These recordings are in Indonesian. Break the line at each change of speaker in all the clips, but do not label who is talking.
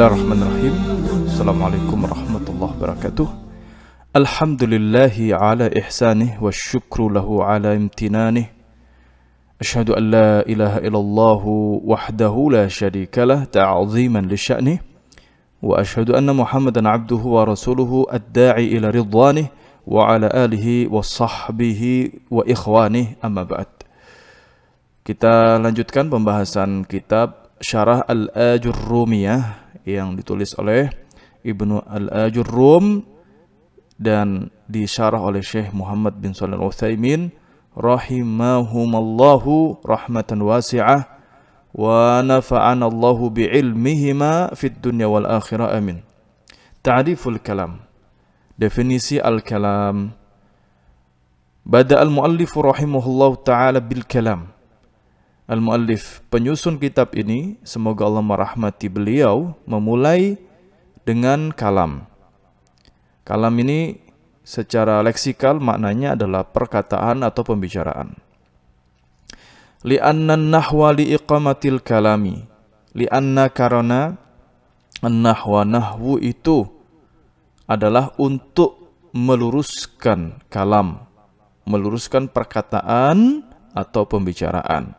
Bismillahirrahmanirrahim. Assalamualaikum warahmatullahi wabarakatuh. Alhamdulillahi ala ihsanih wa syukru lahu ala imtinanih. Ashhadu an la ilaha illallah wahdahu la syarikalah ta'ziman li sya'nih. Wa ashhadu anna Muhammadan abduhu wa rasuluhu ad-da'i ila ridwanih wa ala alihi wa sahbihi wa ikhwanih, amma ba'd. Kita lanjutkan pembahasan kitab Syarah Al-Ajurrumiyah yang ditulis oleh Ibnu Al-Ajurrum dan disyarah oleh Syekh Muhammad bin Shalih Al-Utsaimin rahimahumallahu rahmatan wasi'ah wa nafa'ana Allahu bi'ilmihima fid dunya wal akhirah, amin. Ta'riful kalam. Definisi al-kalam. Bada al-muallif rahimahullahu ta'ala bil kalam. Al-muallif, penyusun kitab ini, semoga Allah merahmati beliau, memulai dengan kalam. Kalam ini secara leksikal maknanya adalah perkataan atau pembicaraan. Li'anna an-nahwa li'iqamatil kalami. Li'anna karena an-nahwa, nahwu itu adalah untuk meluruskan kalam, meluruskan perkataan atau pembicaraan.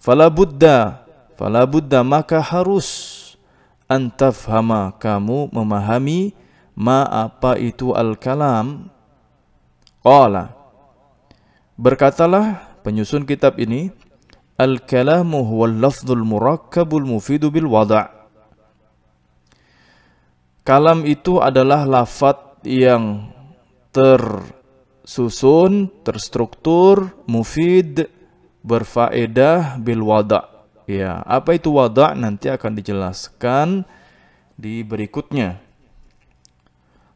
Fala budda maka harus antafhama, kamu memahami ma, apa itu al-kalam. Qala, berkatalah penyusun kitab ini, al-kalamu huwal lafzul murakkabul mufidu bil wada'. Kalam itu adalah lafaz yang tersusun, terstruktur, mufid, berfaedah bil wada'. Ya, apa itu wada'? Nanti akan dijelaskan di berikutnya.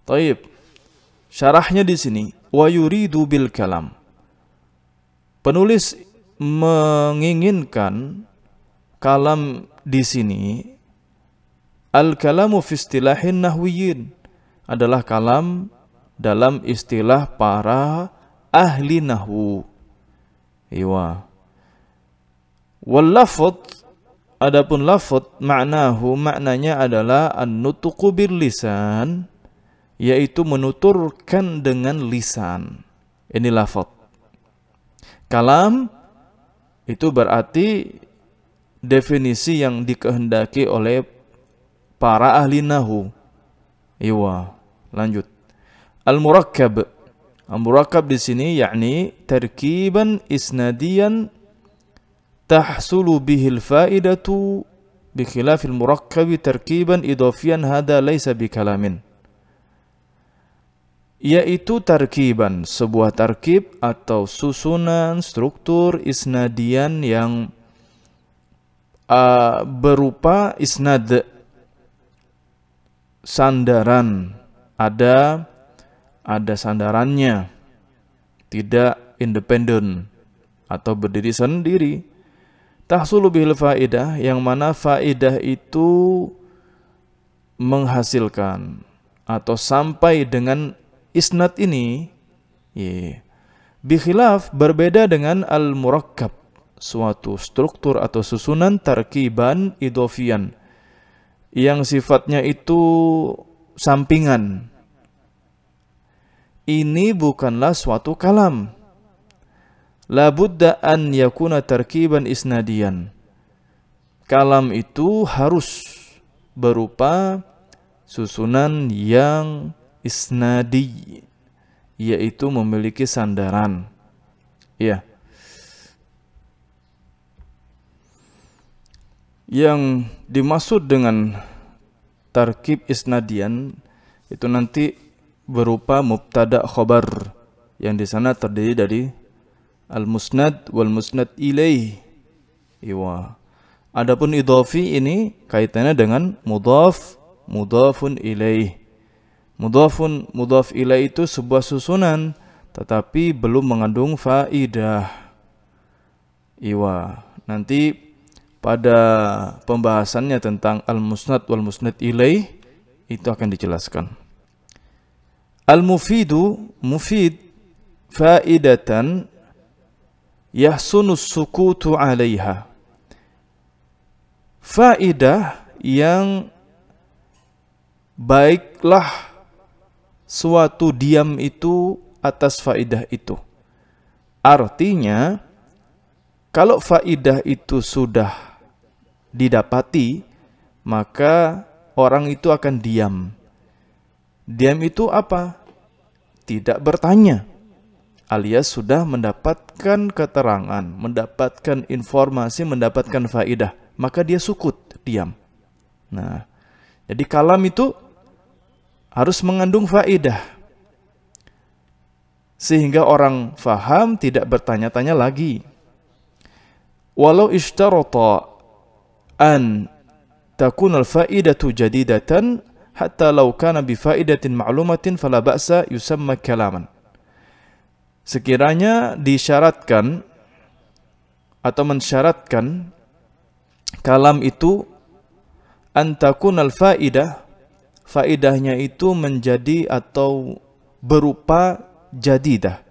Taib. Syarahnya di sini, wa yuridu bil kalam. Penulis menginginkan kalam di sini, al-kalamu fi istilahin nahwiyin, adalah kalam dalam istilah para ahli nahwu. Iwa. Wal lafadz, adapun lafadz maknahu, maknanya adalah an-nutqu bil lisan, yaitu menuturkan dengan lisan. Ini lafadz. Kalam itu berarti definisi yang dikehendaki oleh para ahli nahwu. Iwa. Lanjut. Al-murakkab. Al-murakkab di sini yakni tarkiban isnadiyan tahsulu bihil faidatu bi khilafil murakkabi tarkiban idafiyan, hada laisa bikalamin. Yaitu tarkiban, sebuah tarkib atau susunan struktur isnadian yang berupa isnad, sandaran, ada sandarannya, tidak independen atau berdiri sendiri. Tahsulu bihil faidah, yang mana faidah itu menghasilkan atau sampai dengan isnad ini. Bikhilaf, berbeda dengan al-murakkab, suatu struktur atau susunan tarkiban idofian yang sifatnya itu sampingan. Ini bukanlah suatu kalam. La budda an yakuna tarkiban isnadiyan. Kalam itu harus berupa susunan yang isnadi, yaitu memiliki sandaran. Ya. Yang dimaksud dengan tarkib isnadian itu nanti berupa mubtada khobar, yang di sana terdiri dari al-musnad wal musnad ilaih. Iwa. Adapun idhafi ini kaitannya dengan mudhaf, mudhafun ilaih. Mudhaf ilaih itu sebuah susunan tetapi belum mengandung faidah. Iwa. Nanti pada pembahasannya tentang al-musnad wal musnad ilaih itu akan dijelaskan. Al-mufidu, mufid, faidatan yahsunus sukutu 'alaiha. Faidah yang baiklah suatu diam itu atas faidah itu. Artinya, kalau faidah itu sudah didapati, maka orang itu akan diam. Diam itu apa? Tidak bertanya, alias sudah mendapatkan keterangan, mendapatkan informasi, mendapatkan faidah, maka dia sukut, diam. Nah, jadi kalam itu harus mengandung faidah, sehingga orang faham, tidak bertanya-tanya lagi. Walau ishtarata an takun al-faidatu jadidatan hatta law kana bi faidatin ma'lumatin fala ba'sa yusamma kalaman. Sekiranya disyaratkan atau mensyaratkan kalam itu an takun al-faidah, faidahnya itu menjadi atau berupa jadidah,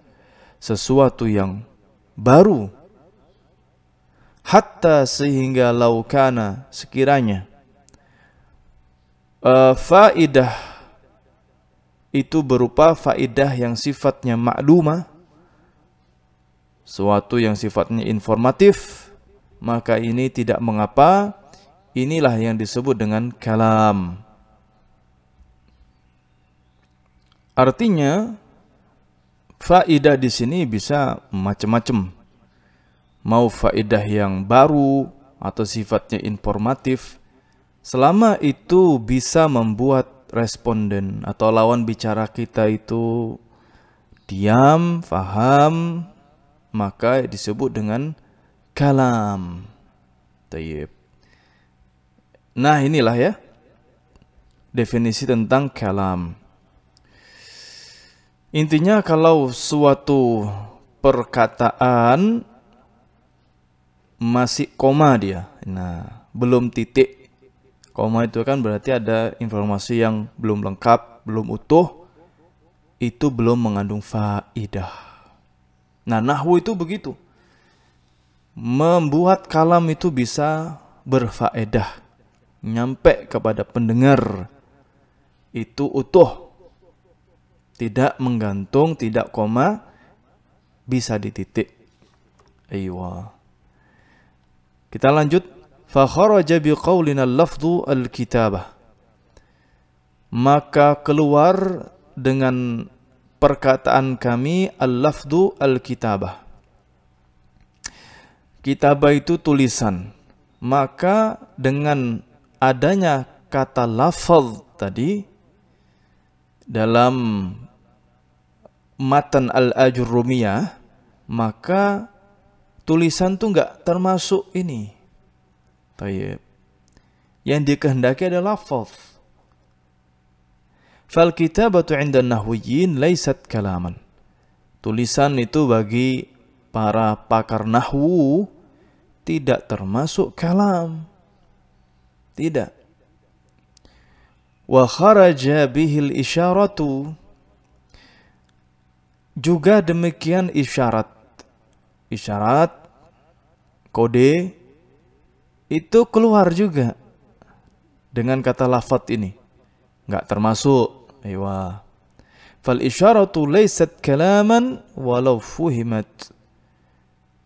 sesuatu yang baru. Hatta sehingga laukana sekiranya faidah itu berupa faidah yang sifatnya maklumah, suatu yang sifatnya informatif, maka ini tidak mengapa. Inilah yang disebut dengan kalam. Artinya faidah di sini bisa macam-macam. Mau faidah yang baru atau sifatnya informatif, selama itu bisa membuat responden atau lawan bicara kita itu diam, faham, maka disebut dengan kalam. Tayyib. Nah, inilah ya definisi tentang kalam. Intinya kalau suatu perkataan masih koma dia, nah belum titik. Koma itu kan berarti ada informasi yang belum lengkap, belum utuh, itu belum mengandung faidah. Nah, nahwu itu begitu, membuat kalam itu bisa berfaedah, nyampe kepada pendengar itu utuh, tidak menggantung, tidak koma, bisa dititik. Aywa. Kita lanjut. Fa kharaja biqaulina al-lafdhu al-kitabah. Maka keluar dengan perkataan kami al-lafdhu al-kitabah. Kitabah itu tulisan. Maka dengan adanya kata lafaz tadi dalam matan al-Ajurrumiyah, maka tulisan tuh enggak termasuk ini. Tayyib. Yang dikehendaki adalah lafaz. Fal kitabatu 'inda an-nahwiyyin laysat kalaman. Tulisan itu bagi para pakar nahwu tidak termasuk kalam. Tidak. Wa kharaja bihil isyaratu. Juga demikian isyarat. Isyarat, kode, itu keluar juga dengan kata lafaz ini. Enggak termasuk. Aywa. Fal isyaratu laysat kalaman walau fuhimat.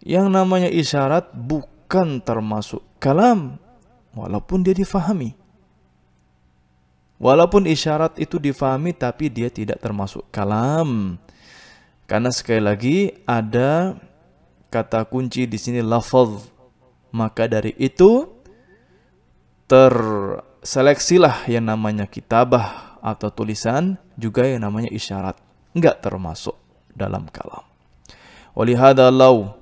Yang namanya isyarat bukan termasuk kalam walaupun dia difahami. Walaupun isyarat itu difahami tapi dia tidak termasuk kalam. Karena sekali lagi ada kata kunci di sini lafaz. Maka dari itu terseleksilah yang namanya kitabah atau tulisan, juga yang namanya isyarat. Enggak termasuk dalam kalam. Walihada law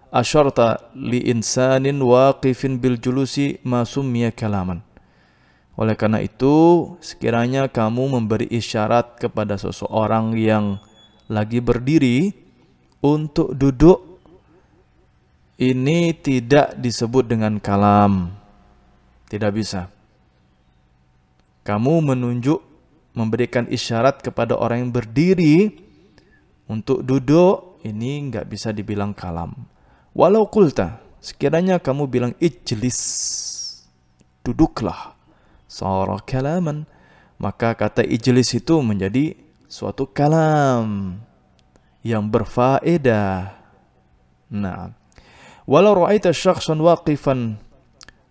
asyarta li insanin waqifin bil julusi ma summiya kalaman. Oleh karena itu, sekiranya kamu memberi isyarat kepada seseorang yang lagi berdiri untuk duduk, ini tidak disebut dengan kalam. Tidak bisa. Kamu menunjuk, memberikan isyarat kepada orang yang berdiri untuk duduk, ini enggak bisa dibilang kalam. Walau qulta, sekiranya kamu bilang ijlis, duduklah, sara kalaman, maka kata ijlis itu menjadi suatu kalam yang berfaedah. Nah, walau ra'aita syakhsan waqifan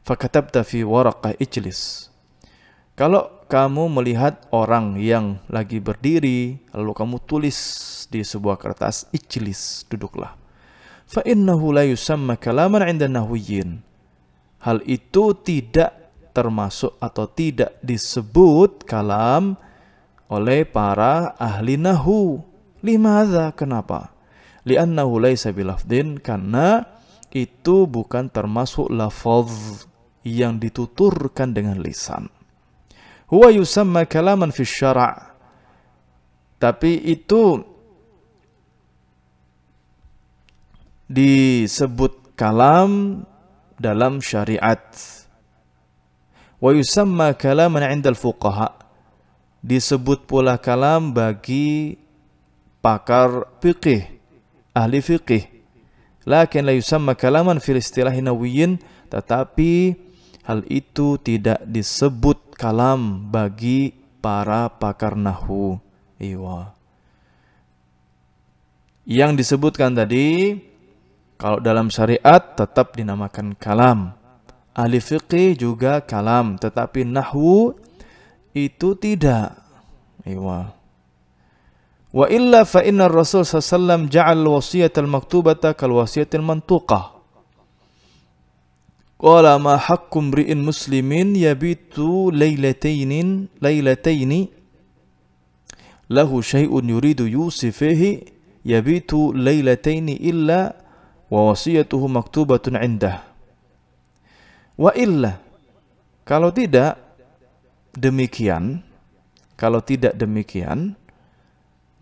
fakatabta fi waraqah ijlis. Kalau kamu melihat orang yang lagi berdiri, lalu kamu tulis di sebuah kertas, ijlis, duduklah. Fa innahu la yusamma kalaman 'inda nahwiyyin. Hal itu tidak termasuk atau tidak disebut kalam oleh para ahli nahwu. Limadza? Kenapa? Li'annahu laisa bilafdin, karena itu bukan termasuk lafaz yang dituturkan dengan lisan. Huwa yusamma kalaman fi syara'. Tapi itu disebut kalam dalam syariat. Wa yusamma kalaman 'inda al-fuqaha. Disebut pula kalam bagi pakar fiqih, ahli fiqih. Lakin la yusamma kalaman fil istilahi nahwiyyin, tetapi hal itu tidak disebut kalam bagi para pakar nahwu. Iya. Yang disebutkan tadi, kalau dalam syariat tetap dinamakan kalam. Ahli fiqih juga kalam, tetapi nahwu itu tidak. Iya. Wa illa fa inna Rasul sallallahu ja'al wasiyatal maktubata kal wasiyatil mantuqah. Qala ma haqqu mri'in muslimin yabitu laylataini lahu syai'un yuridu yusifihi yabitu laylataini illa wa wasiyatuhu maktubatun 'indah. Wa illa, kalau tidak demikian,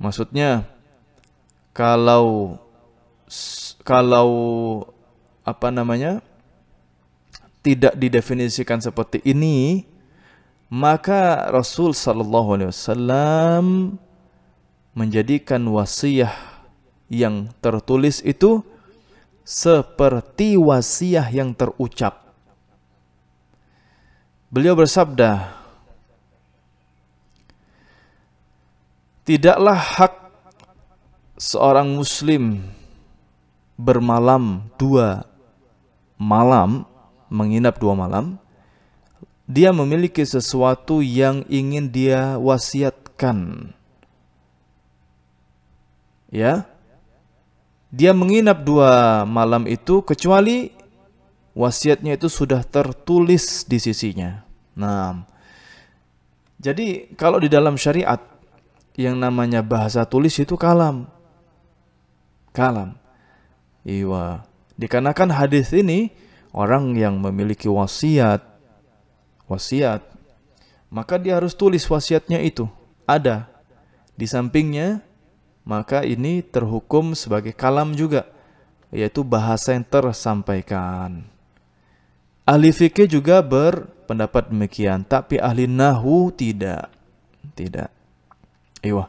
maksudnya kalau tidak didefinisikan seperti ini, maka Rasul sallallahu alaihi wasallam menjadikan wasiah yang tertulis itu seperti wasiah yang terucap. Beliau bersabda, tidaklah hak seorang muslim bermalam 2 malam, menginap 2 malam, dia memiliki sesuatu yang ingin dia wasiatkan. Ya, dia menginap 2 malam itu kecuali wasiatnya itu sudah tertulis di sisinya. Nah, jadi kalau di dalam syariat yang namanya bahasa tulis itu kalam. Iya. Dikarenakan hadis ini, orang yang memiliki wasiat, maka dia harus tulis wasiatnya itu. Ada di sampingnya, maka ini terhukum sebagai kalam juga, yaitu bahasa yang tersampaikan. Ahli fikih juga berpendapat demikian, tapi ahli nahwu tidak. Iya.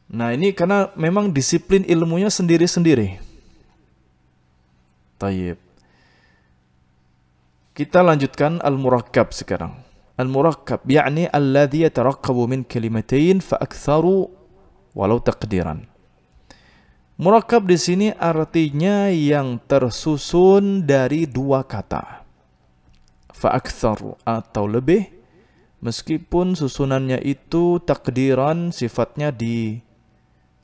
Nah, ini karena memang disiplin ilmunya sendiri-sendiri. Tayyib. Kita lanjutkan al-murakkab sekarang. Al-murakkab yakni alladhi yatarakkabu min kalimatain fa aktsaru walau taqdiran. Murakkab di sini artinya yang tersusun dari 2 kata. Fa aktsaru atau lebih, meskipun susunannya itu takdiran, sifatnya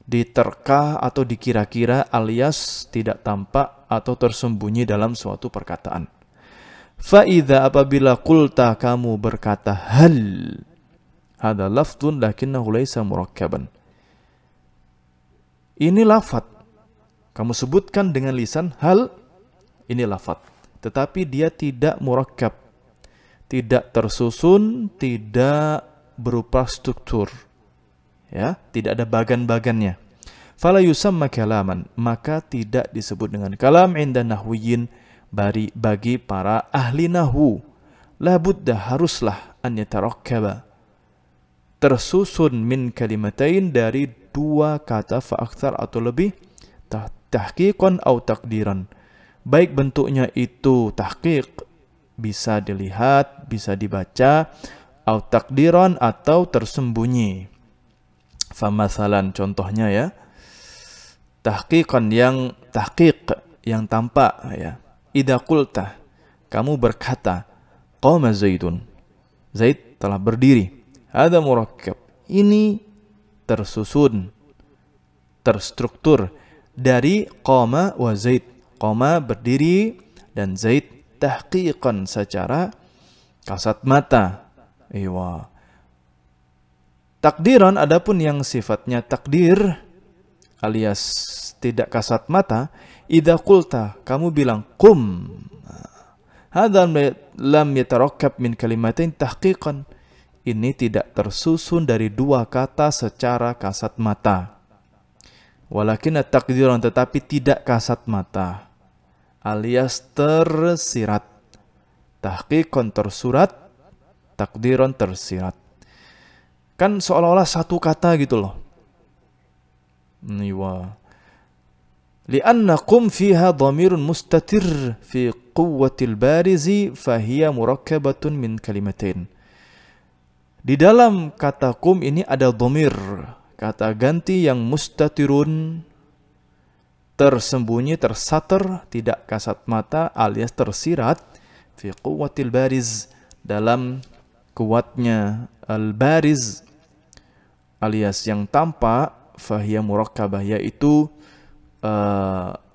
diterka atau dikira-kira alias tidak tampak atau tersembunyi dalam suatu perkataan. Fa'idha, apabila qulta, kamu berkata hal, hadha lafdun lakinnahu laysa murakkaban. Ini lafad, kamu sebutkan dengan lisan hal, ini lafad, tetapi dia tidak murakkab, tidak tersusun, tidak berupa struktur, ya, tidak ada bagan-bagannya. Fala yusamma kalaman, maka tidak disebut dengan kalam 'inda nahwiyyin, bagi para ahli nahwu. La budda, haruslah, an yatarakkaba, tersusun min kalimatain, dari 2 kata fa aktsar atau lebih, tahqiqan atau takdiran. Baik bentuknya itu tahqiq, bisa dilihat, bisa dibaca, Au takdiran atau tersembunyi. Famathalan contohnya ya. Tahqiqan yang tahqiq yang tampak ya. Idza qulta kamu berkata qama Zaidun. Zaid telah berdiri. Ada murakkab. Ini tersusun, terstruktur dari qama wa Zaid. Qama berdiri dan Zaid tahqiqan secara kasat mata. Iya. Takdiran adapun yang sifatnya takdir alias tidak kasat mata, idza qulta kamu bilang qum. Hadza lam yatarakkab min kalimatain tahqiqan. Ini tidak tersusun dari dua kata secara kasat mata. Walakin takdiran tetapi tidak kasat mata alias tersirat. Tahqiqan tersurat, takdiran tersirat. Kan seolah-olah satu kata gitu loh. Niwa. Lianna qum fiha dhamirun mustatir fi quwwatil barizi fahiya murakkabatun min kalimatain. Di dalam kata qum ini ada dhamir, kata ganti yang mustatirun, tersembunyi, tersater, tidak kasat mata alias tersirat fi quwwatil bariz, dalam kuatnya al-bariz alias yang tampak, fahiya murakkabah yaitu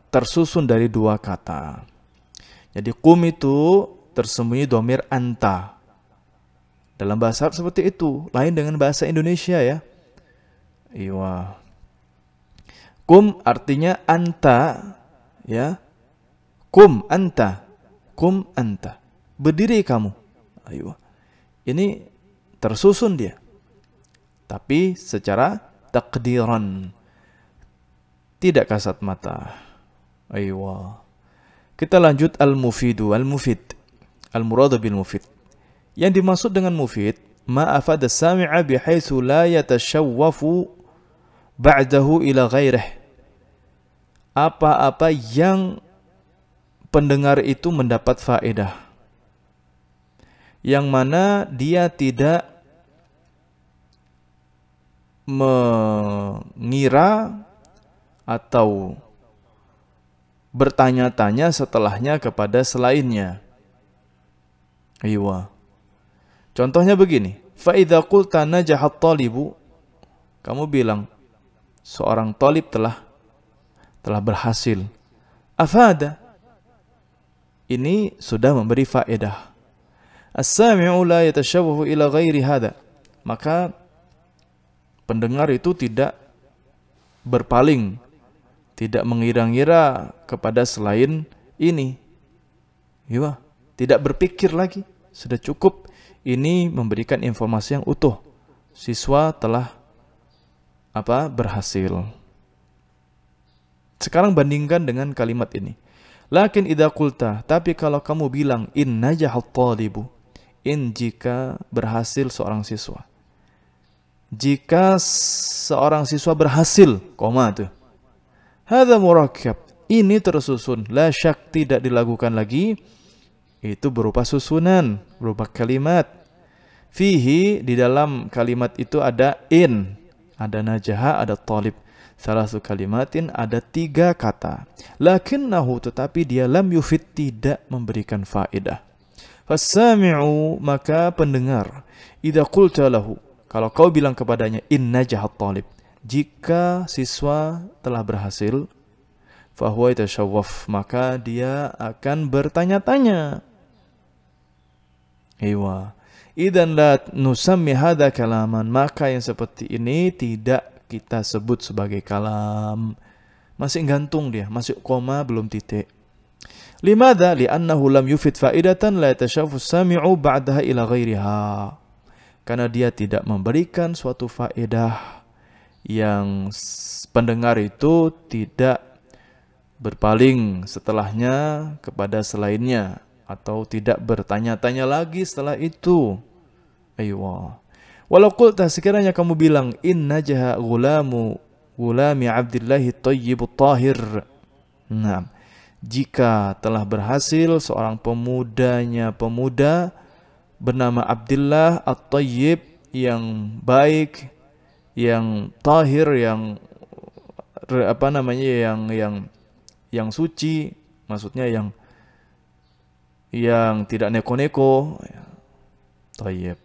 tersusun dari dua kata. Jadi qum itu tersembunyi dhamir anta. Dalam bahasa Arab seperti itu, lain dengan bahasa Indonesia ya. Iya. Qum artinya anta ya. Qum anta. Qum anta. Berdiri kamu. Ayo. Ini tersusun dia. Tapi secara takdiran. Tidak kasat mata. Aywa. Kita lanjut al-mufidu. Al-mufid. Al-muradu bil-mufid. Yang dimaksud dengan mufid, ma'afad as-sami'a bihaitsu la yatashawwafu ba'dahu ila ghairih. Apa-apa yang pendengar itu mendapat faedah. Yang mana dia tidak mengira atau bertanya-tanya setelahnya kepada selainnya. Aywa. Contohnya begini, fa idza qulta najahat talibu, kamu bilang seorang talib telah berhasil. Afada, ini sudah memberi faedah. As-sami'u la yatashawwahu ila ghairi hada, maka pendengar itu tidak berpaling, tidak mengira-ngira kepada selain ini. Ya, tidak berpikir lagi, sudah cukup ini memberikan informasi yang utuh. Siswa telah berhasil. Sekarang bandingkan dengan kalimat ini. Lakin idza qulta, tapi kalau kamu bilang in najahat talibu, in jika berhasil seorang siswa. Jika seorang siswa berhasil, koma tuh. Hadza murakkab, ini tersusun, la syak tidak dilakukan lagi. Itu berupa susunan, berupa kalimat. Fihi, di dalam kalimat itu ada in, ada najaha, ada talib. Salasu kalimatin, ada 3 kata. Lakinnahu, tetapi dia lam yufid, tidak memberikan faedah. Fasami'u, maka pendengar. Idza qulta lahu, kalau kau bilang kepadanya in najahat talib, jika siswa telah berhasil, fahuwa yatashawwaf, maka dia akan bertanya-tanya. Iwa. Idan la nusammi hadza kalaman, maka yang seperti ini tidak kita sebut sebagai kalam. Masih gantung dia, masih koma belum titik. Limadza? Li'annahu lam yufid faidatan la yatashawwafu as-sami'u ba'daha ila ghairiha. Karena dia tidak memberikan suatu faedah yang pendengar itu tidak berpaling setelahnya kepada selainnya, atau tidak bertanya-tanya lagi setelah itu. Aywa. Walau qulta, sekiranya kamu bilang in najaha gulami Abdillahi Thayyibut Tahir. Nah, jika telah berhasil seorang pemuda bernama Abdullah At-Tayyib, yang baik, yang tahir, yang yang suci, maksudnya yang tidak neko-neko. Tayyib.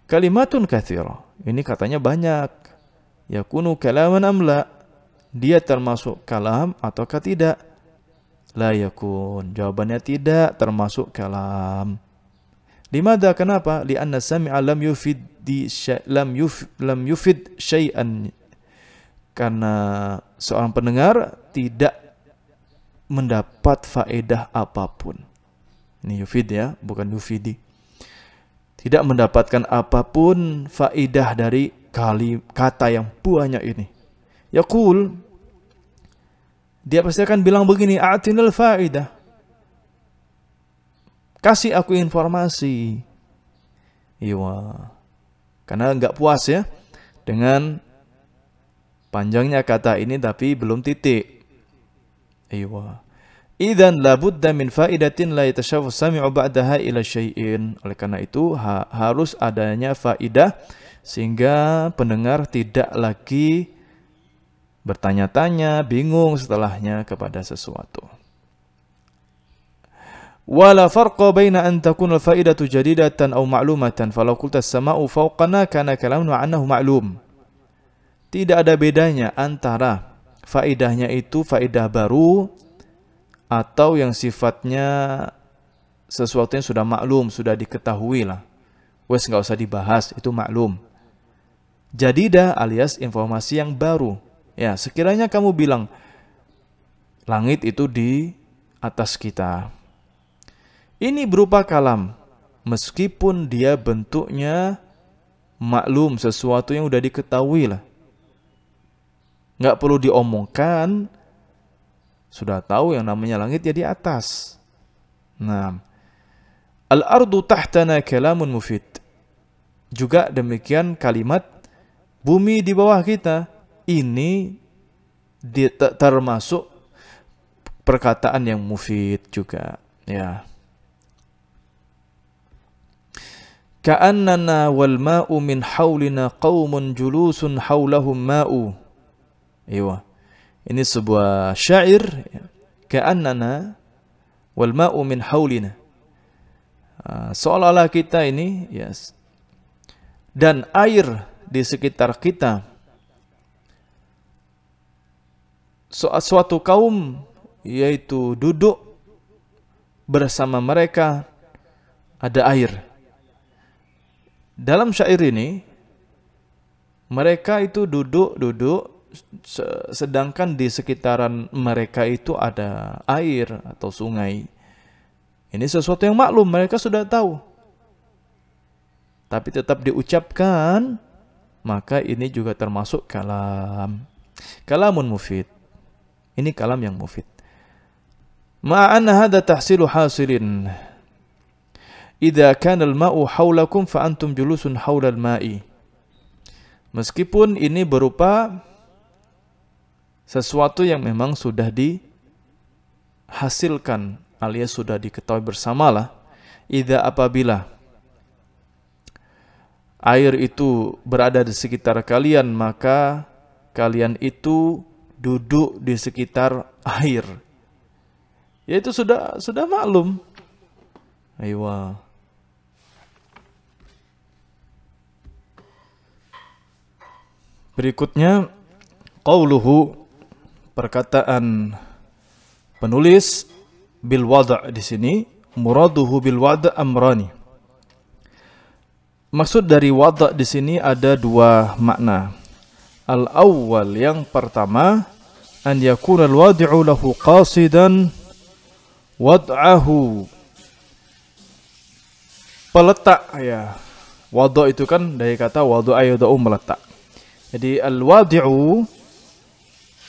Kalimatun katsira. Ini katanya banyak. Yakunu kalaman amla. Dia termasuk kalam ataukah tidak? La yakun. Jawabannya tidak termasuk kalam. Limadha, kenapa? Lianna sami'a lam yufid syai'an. Karena seorang pendengar tidak mendapat faedah apapun. Ini yufid ya, bukan yufidi. Tidak mendapatkan apapun faedah dari kata yang banyak ini. Yaqul, dia pasti akan bilang begini, a'tinal faedah. Kasih aku informasi. Iya. Karena enggak puas ya dengan panjangnya kata ini tapi belum titik. Iya. Idzan la budda min faidatin la yatashafu sami'u ba'daha ila syai'in. Oleh karena itu harus adanya faidah sehingga pendengar tidak lagi bertanya-tanya, bingung setelahnya kepada sesuatu. Wala farqa baina an takuna al-faidatu jadidatan aw ma'lumatan falau qulta as-sama'u fawqana kana kalamun annahu ma'lum. Tidak ada bedanya antara faedahnya itu faedah baru atau yang sifatnya sesuatu yang sudah maklum, sudah diketahui lah. Wes enggak usah dibahas, itu maklum. Jadidah alias informasi yang baru. Ya, sekiranya kamu bilang langit itu di atas kita. Ini berupa kalam, meskipun dia bentuknya maklum, sesuatu yang sudah diketahui lah. Nggak perlu diomongkan, sudah tahu yang namanya langit ya di atas. Nah, al-ardu tahtana kalamun mufid. Juga demikian kalimat bumi di bawah kita. Ini termasuk perkataan yang mufid juga. Ya. Ka'annana wal ma'u min haulina qaumun julusun haulahum ma'u. Iya. Ini sebuah syair. Ka'annana wal ma'u min haulina. Seolah-olah kita ini, yes, dan air di sekitar kita. Suatu kaum yaitu duduk bersama mereka ada air. Dalam syair ini mereka itu duduk sedangkan di sekitaran mereka itu ada air atau sungai. Ini sesuatu yang maklum, mereka sudah tahu. Tapi tetap diucapkan, maka ini juga termasuk kalam. Kalamun mufid. Ini kalam yang mufid. Ma'anna hadha tahsilu hasilin. Idza kana al-ma'u haulakum fa antum julusun haula al-ma'i. Meskipun ini berupa sesuatu yang memang sudah dihasilkan alias sudah diketahui bersamalah. Idza apabila air itu berada di sekitar kalian, maka kalian itu duduk di sekitar air. Yaitu sudah maklum. Aywa. Berikutnya qauluhu, perkataan penulis bil wad' di sini, muraduhu bil wad' amrani. Maksud dari wad' di sini ada dua makna. Al-awwal, yang pertama, an yakuna al-wadi'u lahu qasidan wad'ahu. Peletak ya. Wad' itu kan dari kata wadu'a yada'u, meletak. Jadi al-wadi'u,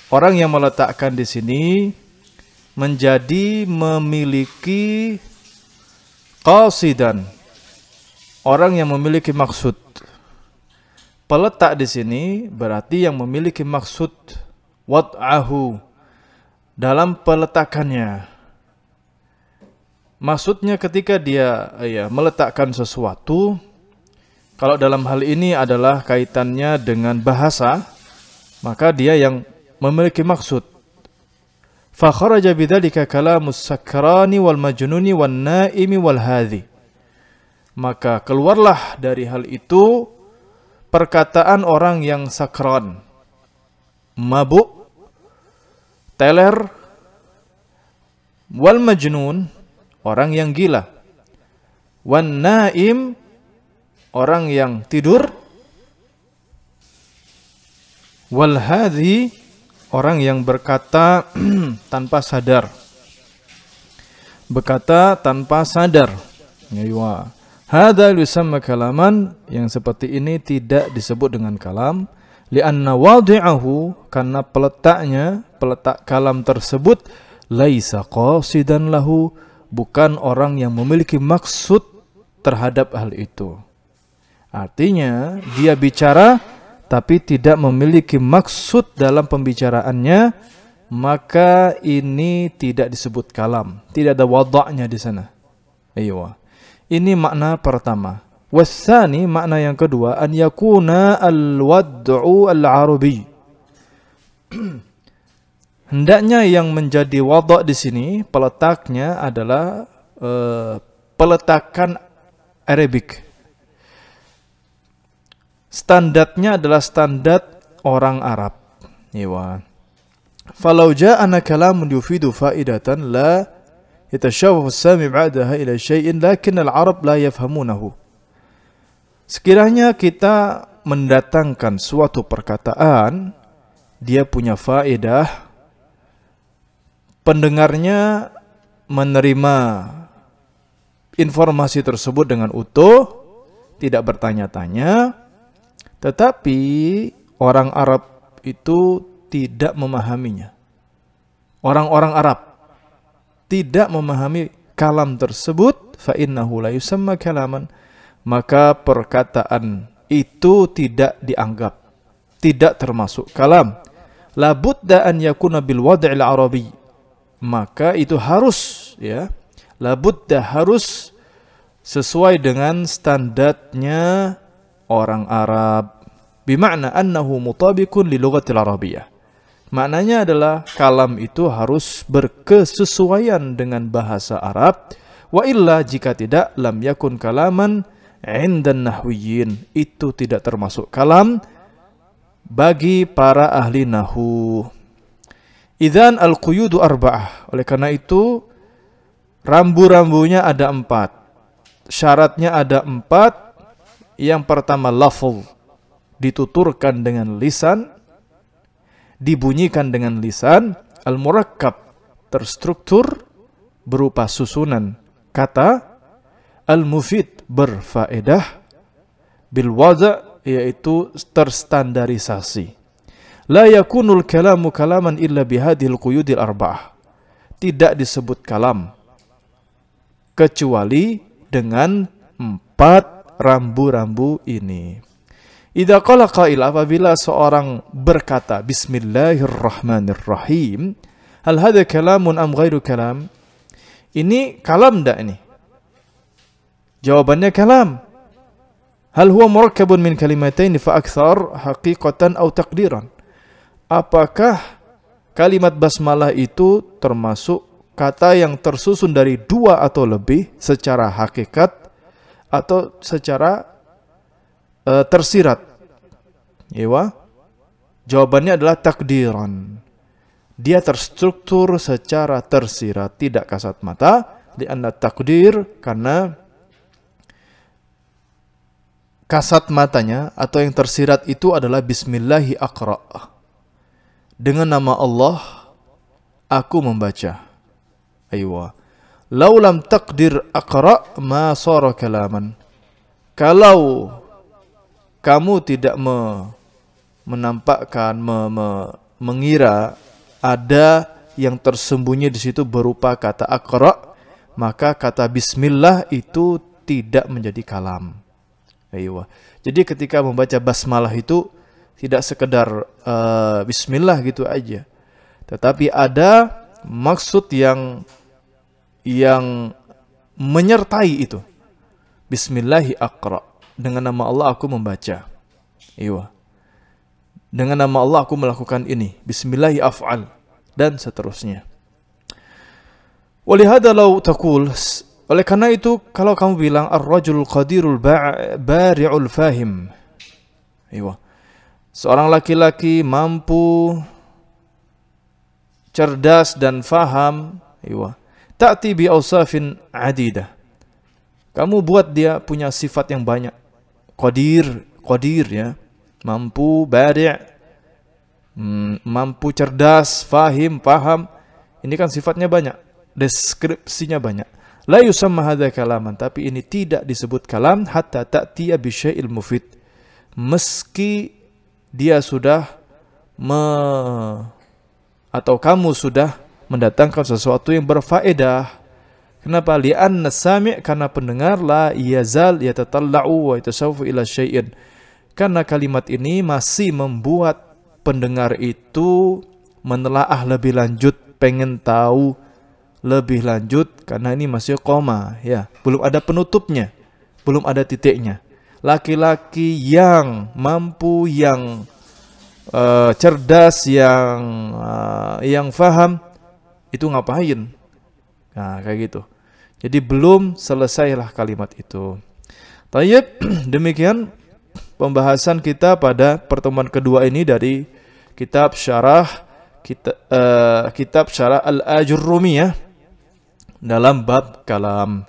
orang yang meletakkan di sini menjadi memiliki qasidan, orang yang memiliki maksud. Peletak di sini berarti yang memiliki maksud, wad'ahu, dalam peletakannya. Maksudnya ketika dia meletakkan sesuatu, kalau dalam hal ini adalah kaitannya dengan bahasa, maka dia yang memiliki maksud. Fa kharaja bidzalika kalamus sakrani wal majnuni wan naimi wal hadhi. Maka keluarlah dari hal itu perkataan orang yang sakran, mabuk, teler, wal majnun, orang yang gila, wan naim, orang yang tidur, wal hadhi, orang yang berkata tanpa sadar. Berkata tanpa sadar. Aywa. Hadza yusamma kalaman, yang seperti ini tidak disebut dengan kalam, li'anna wadi'ahu, karena peletak kalam tersebut laisa qasidan lahu, bukan orang yang memiliki maksud terhadap hal itu. Artinya dia bicara tapi tidak memiliki maksud dalam pembicaraannya, maka ini tidak disebut kalam, tidak ada wada'nya di sana. Aywa. Ini makna pertama. Wassani, makna yang kedua, an yakuna al-wad'u al-arabi. Hendaknya yang menjadi wada' di sini peletaknya adalah peletakan Arabik. Standarnya adalah standar orang Arab. Iya. Falau ja'ana kalamun yufidu faidatan la yatashawwafu as-sami' ba'daha ila syai'in lakin al-Arab la yafhamunahu. Sekiranya kita mendatangkan suatu perkataan, dia punya faedah, pendengarnya menerima informasi tersebut dengan utuh, tidak bertanya-tanya, tetapi orang Arab itu tidak memahaminya. Orang-orang Arab tidak memahami kalam tersebut, fa innahu la yusamma kalaman, maka perkataan itu tidak dianggap, tidak termasuk kalam. La budda an yakuna bil wad'il arabi, maka itu harus, ya, la budda, harus sesuai dengan standarnya orang Arab. Bima'na annahu mutabiqun li lughatil arabiyyah. Maknanya adalah kalam itu harus berkesesuaian dengan bahasa Arab. Wa illa, jika tidak, lam yakun kalaman 'indan nahwiyyin, itu tidak termasuk kalam bagi para ahli nahwu. Idzan al-quyudu arba'ah. Oleh karena itu rambu-rambunya ada 4. Syaratnya ada 4. Yang pertama lafaz, dituturkan dengan lisan, dibunyikan dengan lisan. Al-murakkab, terstruktur berupa susunan kata. Al-mufid, berfaedah. Bil wada', yaitu terstandarisasi. La yakunul kalamu kalaman illa bihadhil quyudil arba'ah. Tidak disebut kalam kecuali dengan 4 rambu-rambu ini. Idza qala qail, apabila seorang berkata bismillahirrahmanirrahim, hal hadza kalamun am ghairu kalam? Ini kalam enggak ini? Jawabannya kalam. Hal huwa murakkabun min kalimatain fa akthar haqiqatan aw taqdiran? Apakah kalimat basmalah itu termasuk kata yang tersusun dari 2 atau lebih secara hakikat atau secara tersirat? Ewa. Jawabannya adalah takdiran. Dia terstruktur secara tersirat, tidak kasat mata. Lianna takdir, karena kasat matanya atau yang tersirat itu adalah bismillahi aqra. Dengan nama Allah aku membaca. Aywa. Lau lam taqdir aqra ma sara kalaman. Kalau kamu tidak menampakkan, mengira ada yang tersembunyi di situ berupa kata aqra, maka kata bismillah itu tidak menjadi kalam. Aywa. Jadi ketika membaca basmalah itu tidak sekedar bismillah gitu aja, tetapi ada maksud yang menyertai itu. Bismillahi aqra. Dengan nama Allah aku membaca. Iya. Dengan nama Allah aku melakukan ini. Bismillahi af'al. Dan seterusnya. Walihada law taqul. Oleh karena itu, kalau kamu bilang ar-rajul qadirul bari'ul fahim. Iya. Seorang laki-laki mampu, cerdas dan faham. Iya. Ta'ti bi awsafin adidah. Kamu buat dia punya sifat yang banyak. Qadir ya. Mampu, bari', mampu, cerdas, paham. Ini kan sifatnya banyak. Deskripsinya banyak. La yusamma hadza kalaman, tapi ini tidak disebut kalam hatta ta'tiya bi syai'il mufid. Meski dia sudah atau kamu sudah mendatangkan sesuatu yang berfaedah. Kenapa? Li'anna sami', karena pendengar la yazal yatatalla'u wa yatasawwafu ila syai'in. Karena kalimat ini masih membuat pendengar itu menelaah lebih lanjut, pengen tahu lebih lanjut, karena ini masih koma, ya, belum ada penutupnya, belum ada titiknya. Laki-laki yang mampu, yang cerdas, yang faham, itu ngapain? Nah, kayak gitu. Jadi belum selesailah kalimat itu. Tayyib, demikian pembahasan kita pada pertemuan kedua ini dari kitab syarah Al-Ajurrumiyah dalam bab kalam.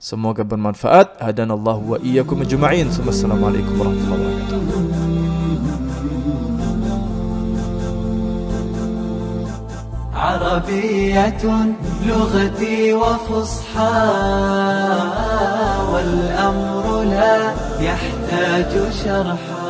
Semoga bermanfaat. Hadanallahu wa iyyakum ajma'in. Wassalamualaikum warahmatullahi wabarakatuh.
عربية لغتي وفصحى والأمر لا يحتاج شرحا